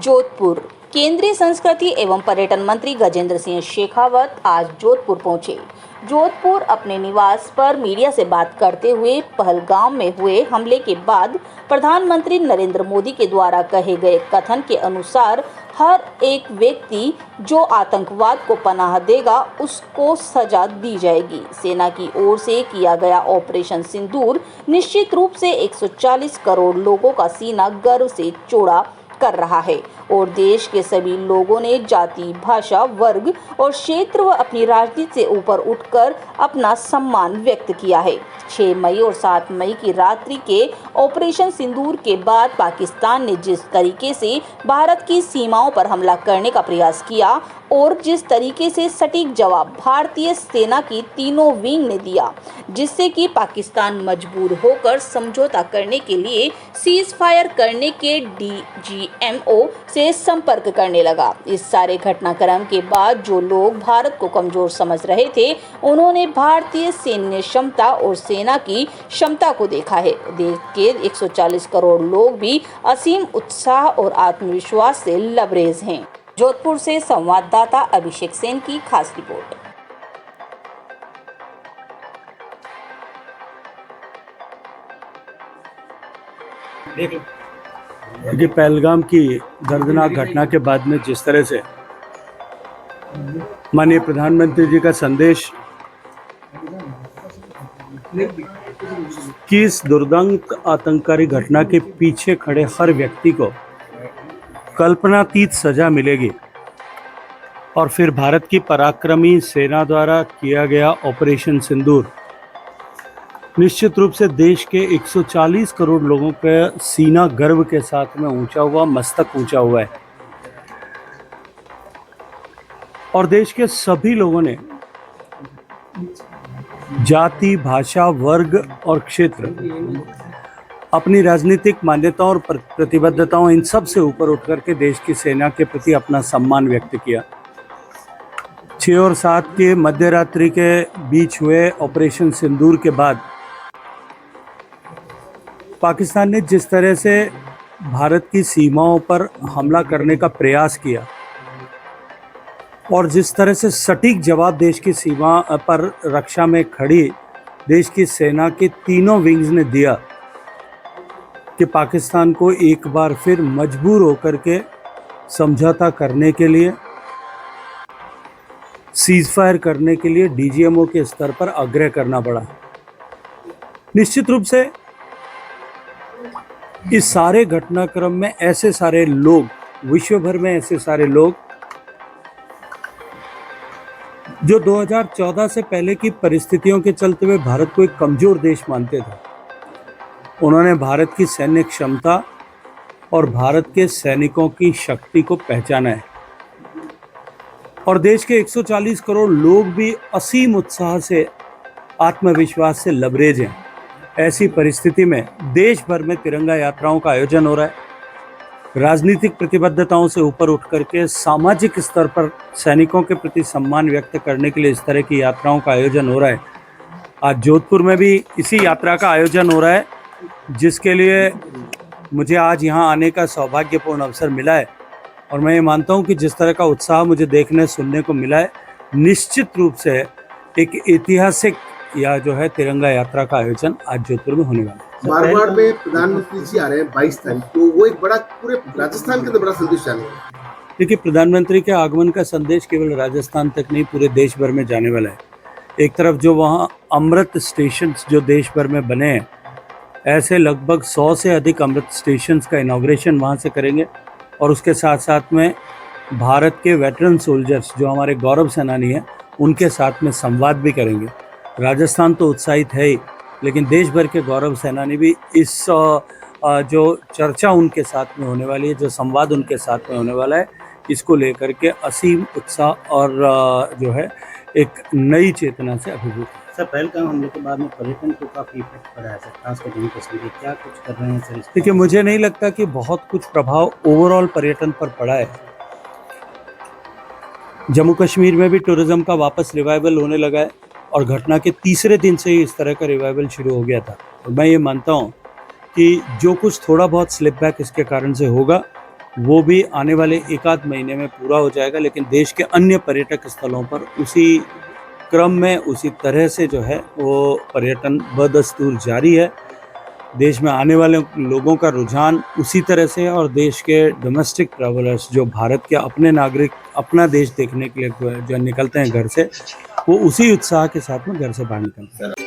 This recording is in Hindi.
जोधपुर। केंद्रीय संस्कृति एवं पर्यटन मंत्री गजेंद्र सिंह शेखावत आज जोधपुर पहुंचे। जोधपुर अपने निवास पर मीडिया से बात करते हुए पहलगाम में हुए हमले के बाद प्रधानमंत्री नरेंद्र मोदी के द्वारा कहे गए कथन के अनुसार हर एक व्यक्ति जो आतंकवाद को पनाह देगा उसको सजा दी जाएगी। सेना की ओर से किया गया ऑपरेशन सिंदूर निश्चित रूप से 140 करोड़ लोगों का सीना गर्व से चौड़ा कर रहा है और देश के सभी लोगों ने जाति, भाषा, वर्ग और क्षेत्र व अपनी राजनीति से ऊपर उठकर अपना सम्मान व्यक्त किया है। 6 मई और 7 मई की रात्रि के ऑपरेशन सिंदूर के बाद पाकिस्तान ने जिस तरीके से भारत की सीमाओं पर हमला करने का प्रयास किया और जिस तरीके से सटीक जवाब भारतीय सेना की तीनों विंग ने दिया, जिससे कि पाकिस्तान मजबूर होकर समझौता करने के लिए सीज फायर करने के DGMO से संपर्क करने लगा। इस सारे घटनाक्रम के बाद जो लोग भारत को कमजोर समझ रहे थे, उन्होंने भारतीय सैन्य क्षमता और सेना की क्षमता को देखा है। देश के 140 करोड़ लोग भी असीम उत्साह और आत्मविश्वास से लबरेज हैं। जोधपुर से संवाददाता अभिषेक सेन की खास रिपोर्ट। कि पहलगाम की दर्दनाक घटना के बाद में जिस तरह से माननीय प्रधानमंत्री जी का संदेश कि इस दुर्दांत आतंककारी घटना के पीछे खड़े हर व्यक्ति को कल्पनातीत सजा मिलेगी और फिर भारत की पराक्रमी सेना द्वारा किया गया ऑपरेशन सिंदूर निश्चित रूप से देश के 140 करोड़ लोगों के सीना गर्व के साथ में ऊंचा हुआ, मस्तक ऊंचा हुआ है और देश के सभी लोगों ने जाति, भाषा, वर्ग और क्षेत्र अपनी राजनीतिक मान्यताओं और प्रतिबद्धताओं इन सब से ऊपर उठ करके देश की सेना के प्रति अपना सम्मान व्यक्त किया। 6 और 7 के मध्य रात्रि के बीच हुए ऑपरेशन सिंदूर के बाद पाकिस्तान ने जिस तरह से भारत की सीमाओं पर हमला करने का प्रयास किया और जिस तरह से सटीक जवाब देश की सीमा पर रक्षा में खड़ी देश की सेना के तीनों विंग्स ने दिया कि पाकिस्तान को एक बार फिर मजबूर होकर के समझौता करने के लिए, सीज फायर करने के लिए DGMO के स्तर पर आग्रह करना पड़ा। निश्चित रूप से इस सारे घटनाक्रम में ऐसे सारे लोग, विश्व भर में ऐसे सारे लोग जो 2014 से पहले की परिस्थितियों के चलते हुए भारत को एक कमजोर देश मानते थे, उन्होंने भारत की सैन्य क्षमता और भारत के सैनिकों की शक्ति को पहचाना है और देश के 140 करोड़ लोग भी असीम उत्साह से, आत्मविश्वास से लबरेज हैं। ऐसी परिस्थिति में देश भर में तिरंगा यात्राओं का आयोजन हो रहा है। राजनीतिक प्रतिबद्धताओं से ऊपर उठ करके सामाजिक स्तर पर सैनिकों के प्रति सम्मान व्यक्त करने के लिए इस तरह की यात्राओं का आयोजन हो रहा है। आज जोधपुर में भी इसी यात्रा का आयोजन हो रहा है, जिसके लिए मुझे आज यहाँ आने का सौभाग्यपूर्ण अवसर मिला है और मैं ये मानता हूँ कि जिस तरह का उत्साह मुझे देखने सुनने को मिला है, निश्चित रूप से एक ऐतिहासिक या जो है तिरंगा यात्रा का आयोजन आज जोधपुर में होने वाला है। मारवाड़ में प्रधानमंत्री जी आ रहे हैं 22 तारीख को, वो एक बड़ा पूरे राजस्थान के लिए बड़ा संदेश जाने वाला है। देखिए, प्रधानमंत्री के आगमन का संदेश केवल राजस्थान तक नहीं, पूरे देश भर में जाने वाला है। एक तरफ जो वहाँ अमृत स्टेशन जो देश भर में बने हैं, ऐसे लगभग 100 से अधिक अमृत स्टेशंस का इनॉग्रेशन वहाँ से करेंगे और उसके साथ साथ में भारत के वेटरन सोल्जर्स जो हमारे गौरव सेनानी हैं, उनके साथ में संवाद भी करेंगे। राजस्थान तो उत्साहित है ही, लेकिन देश भर के गौरव सेनानी भी इस जो चर्चा उनके साथ में होने वाली है, जो संवाद उनके साथ में होने वाला है, इसको लेकर के असीम उत्साह और जो है एक नई चेतना से अभिभूत है। सर, पहलगाम हमले के बाद में पर्यटन को काफ़ी इफेक्ट पड़ा है सर, खासकर जम्मू कश्मीर। क्या कुछ कर रहे हैं सर? देखिए, मुझे नहीं लगता कि बहुत कुछ प्रभाव ओवरऑल पर्यटन पर पड़ा है। जम्मू कश्मीर में भी टूरिज्म का वापस रिवाइवल होने लगा है और घटना के तीसरे दिन से ही इस तरह का रिवाइवल शुरू हो गया था। और मैं ये मानता हूँ कि जो कुछ थोड़ा बहुत स्लिप बैक इसके कारण से होगा, वो भी आने वाले एक आध महीने में पूरा हो जाएगा, लेकिन देश के अन्य पर्यटक स्थलों पर उसी क्रम में उसी तरह से जो है वो पर्यटन बदस्तूर जारी है। देश में आने वाले लोगों का रुझान उसी तरह से है और देश के डोमेस्टिक ट्रैवलर्स जो भारत के अपने नागरिक अपना देश देखने के लिए जो निकलते हैं घर से, वो उसी उत्साह के साथ में घर से बाहर निकलते हैं।